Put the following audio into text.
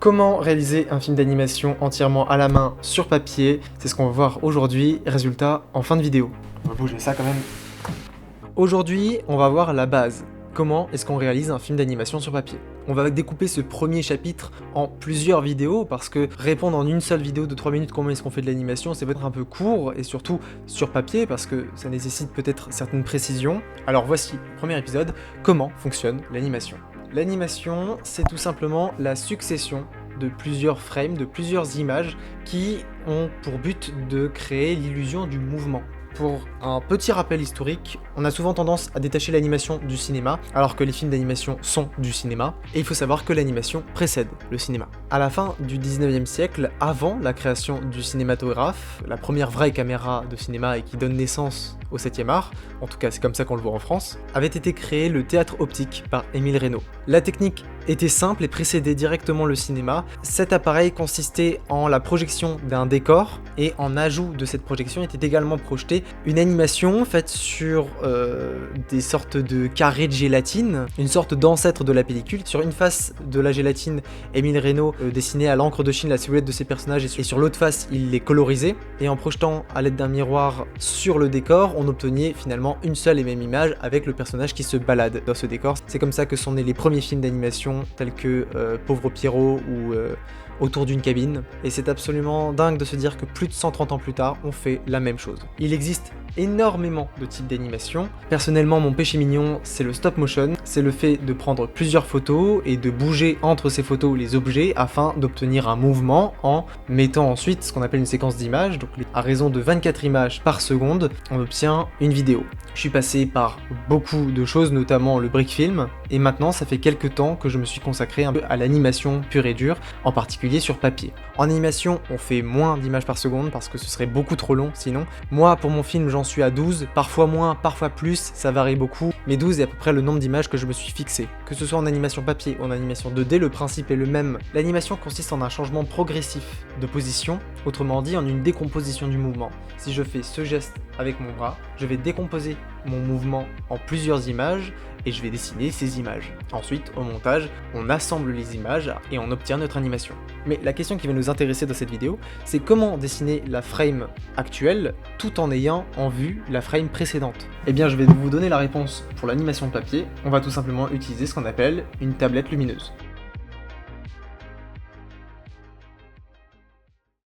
Comment réaliser un film d'animation entièrement à la main sur papier? C'est ce qu'on va voir aujourd'hui, résultat en fin de vidéo. On va bouger ça quand même. Aujourd'hui, on va voir la base. Comment est-ce qu'on réalise un film d'animation sur papier? On va découper ce premier chapitre en plusieurs vidéos parce que répondre en une seule vidéo de 3 minutes comment est-ce qu'on fait de l'animation, c'est peut-être un peu court et surtout sur papier parce que ça nécessite peut-être certaines précisions. Alors voici le premier épisode, comment fonctionne l'animation. L'animation, c'est tout simplement la succession de plusieurs frames, de plusieurs images qui ont pour but de créer l'illusion du mouvement. Pour un petit rappel historique, on a souvent tendance à détacher l'animation du cinéma, alors que les films d'animation sont du cinéma, et il faut savoir que l'animation précède le cinéma. À la fin du 19e siècle, avant la création du cinématographe, la première vraie caméra de cinéma et qui donne naissance au 7e art, en tout cas c'est comme ça qu'on le voit en France, avait été créé le théâtre optique par Émile Reynaud. La technique était simple et précédait directement le cinéma. Cet appareil consistait en la projection d'un décor et en ajout de cette projection était également projetée une animation faite sur des sortes de carrés de gélatine, une sorte d'ancêtre de la pellicule. Sur une face de la gélatine, Émile Reynaud dessinait à l'encre de Chine la silhouette de ses personnages et sur l'autre face, il les colorisait. Et en projetant à l'aide d'un miroir sur le décor, on obtenait finalement une seule et même image avec le personnage qui se balade dans ce décor. C'est comme ça que sont nés les premiers films d'animation tels que Pauvre Pierrot ou Autour d'une cabine. Et c'est absolument dingue de se dire que plus de 130 ans plus tard, on fait la même chose. Il existe énormément de types d'animation. Personnellement, mon péché mignon, c'est le stop motion. C'est le fait de prendre plusieurs photos et de bouger entre ces photos les objets afin d'obtenir un mouvement en mettant ensuite ce qu'on appelle une séquence d'images. Donc à raison de 24 images par seconde, on obtient une vidéo. Je suis passé par beaucoup de choses, notamment le brick film, et maintenant ça fait quelques temps que je me suis consacré un peu à l'animation pure et dure, en particulier sur papier. En animation, on fait moins d'images par seconde parce que ce serait beaucoup trop long sinon. Moi, pour mon film, j'en suis à 12, parfois moins, parfois plus, ça varie beaucoup, mais 12 est à peu près le nombre d'images que je me suis fixé. Que ce soit en animation papier ou en animation 2D, le principe est le même. L'animation consiste en un changement progressif de position, autrement dit en une décomposition du mouvement. Si je fais ce geste avec mon bras, je vais décomposer mon mouvement en plusieurs images et je vais dessiner ces images. Ensuite, au montage, on assemble les images et on obtient notre animation. Mais la question qui va nous intéresser dans cette vidéo, c'est comment dessiner la frame actuelle tout en ayant en vue la frame précédente. Eh bien, je vais vous donner la réponse pour l'animation de papier. On va tout simplement utiliser ce qu'on appelle une tablette lumineuse.